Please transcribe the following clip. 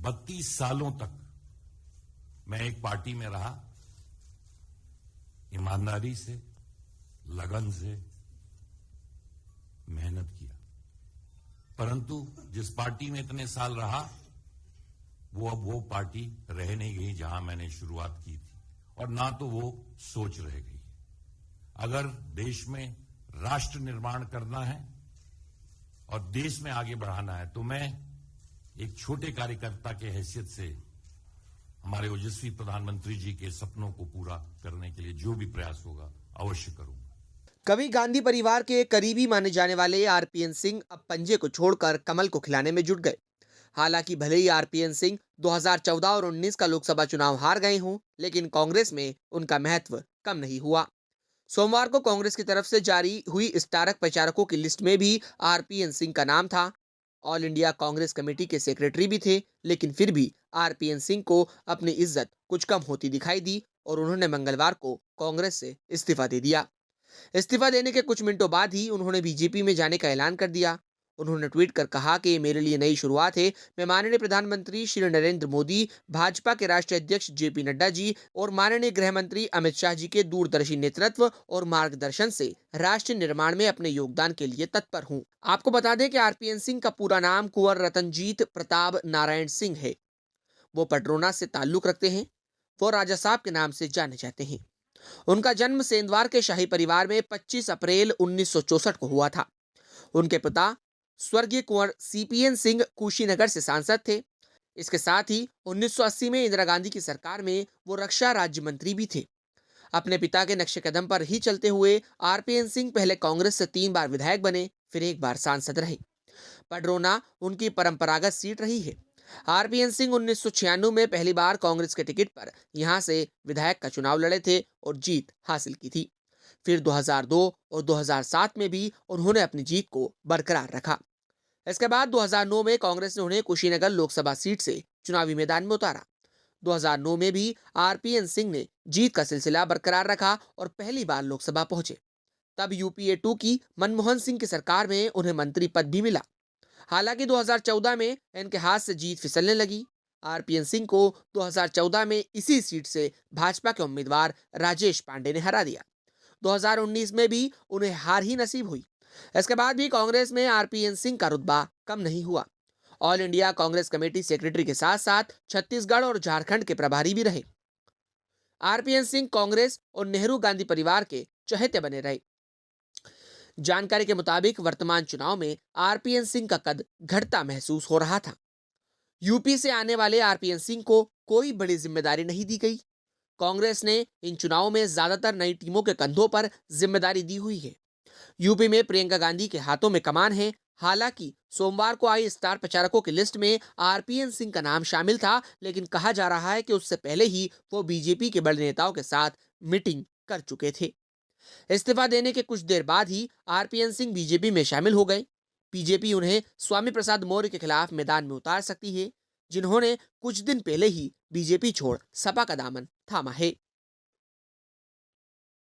32 सालों तक मैं एक पार्टी में रहा, ईमानदारी से, लगन से मेहनत किया, परंतु जिस पार्टी में इतने साल रहा वो अब वो पार्टी रह नहीं गई जहां मैंने शुरुआत की थी, और ना तो वो सोच रह गई। अगर देश में राष्ट्र निर्माण करना है और देश में आगे बढ़ाना है तो मैं एक छोटे कार्यकर्ता के हैसियत से हमारे ओजस्वी प्रधानमंत्री जी के सपनों को पूरा करने के लिए जो भी प्रयास होगा अवश्य करूंगा। कवि गांधी परिवार के करीबी माने जाने वाले आरपीएन सिंह अब पंजे को छोड़कर कमल को खिलाने में जुट गए। हालांकि भले ही आरपीएन सिंह 2014 और 19 का लोकसभा चुनाव हार गए हों, लेकिन कांग्रेस में उनका महत्व कम नहीं हुआ। सोमवार को कांग्रेस की तरफ से जारी हुई स्टारक प्रचारकों की लिस्ट में भी आरपीएन सिंह का नाम था। ऑल इंडिया कांग्रेस कमेटी के सेक्रेटरी भी थे, लेकिन फिर भी आरपीएन सिंह को अपनी इज्जत कुछ कम होती दिखाई दी और उन्होंने मंगलवार को कांग्रेस से इस्तीफा दे दिया। इस्तीफा देने के कुछ मिनटों बाद ही उन्होंने बीजेपी में जाने का ऐलान कर दिया। उन्होंने ट्वीट कर कहा कि ये मेरे लिए नई शुरुआत है। मैं माननीय प्रधानमंत्री श्री नरेंद्र मोदी, भाजपा के राष्ट्रीय अध्यक्ष जेपी नड्डा जी और माननीय गृह मंत्री अमित शाह जी के दूरदर्शी नेतृत्व और मार्गदर्शन से राष्ट्र निर्माण में अपने योगदान के लिए तत्पर हूँ। आपको बता दें कि आरपीएन सिंह का पूरा नाम कुंवर रतनजीत प्रताप नारायण सिंह है। वो पडरौना से ताल्लुक रखते हैं। वो राजा साहब के नाम से जाने जाते हैं। उनका जन्म सेंधवार के शाही परिवार में 25 अप्रैल 1964 को हुआ था। उनके पिता स्वर्गीय कुंवर सीपीएन सिंह कुशीनगर से सांसद थे। इसके साथ ही 1980 में इंदिरा गांधी की सरकार में वो रक्षा राज्य मंत्री भी थे। अपने पिता के नक्शे कदम पर ही चलते हुए आरपीएन सिंह पहले कांग्रेस से 3 बार विधायक बने, फिर एक बार सांसद रहे। पडरौना उनकी परंपरागत सीट रही है। आरपीएन सिंह 1996 में पहली बार कांग्रेस के टिकट पर यहां से विधायक का चुनाव लड़े थे और जीत हासिल की थी। फिर 2002 और 2007 में भी उन्होंने अपनी जीत को बरकरार रखा। इसके बाद 2009 में कांग्रेस ने उन्हें कुशीनगर लोकसभा सीट से चुनावी मैदान में उतारा। 2009 में भी आरपीएन सिंह ने जीत का सिलसिला बरकरार रखा और पहली बार लोकसभा पहुंचे। तब यूपीए 2 की मनमोहन सिंह की सरकार में उन्हें मंत्री पद भी मिला। हालांकि 2014 में इनके हाथ से जीत फिसलने लगी। आरपीएन सिंह को 2014 में इसी सीट से भाजपा के उम्मीदवार राजेश पांडे ने हरा दिया। 2019 में भी उन्हें हार ही नसीब हुई। इसके बाद भी कांग्रेस में आरपीएन सिंह का रुतबा कम नहीं हुआ। All India Congress committee secretary के साथ साथ छत्तीसगढ़ और झारखंड के प्रभारी भी रहे। आरपीएन सिंह कांग्रेस और नेहरू गांधी परिवार के चहेते बने रहे। जानकारी के मुताबिक वर्तमान चुनाव में आरपीएन सिंह का कद घटता महसूस हो रहा था। यूपी से आने वाले आरपीएन सिंह को कोई बड़ी जिम्मेदारी नहीं दी गई। कांग्रेस ने इन चुनावों में ज्यादातर नई टीमों के कंधों पर जिम्मेदारी दी हुई है। यूपी में प्रियंका गांधी के हाथों में कमान है। हालांकि सोमवार को आई स्टार प्रचारकों की लिस्ट में आरपीएन सिंह का नाम शामिल था, लेकिन कहा जा रहा है कि उससे पहले ही वो बीजेपी के बड़े नेताओं के साथ मीटिंग कर चुके थे। इस्तीफा देने के कुछ देर बाद ही आरपीएन सिंह बीजेपी में शामिल हो गए। बीजेपी उन्हें स्वामी प्रसाद मौर्य के खिलाफ मैदान में उतार सकती है, जिन्होंने कुछ दिन पहले ही बीजेपी छोड़ सपा का दामन थामा है।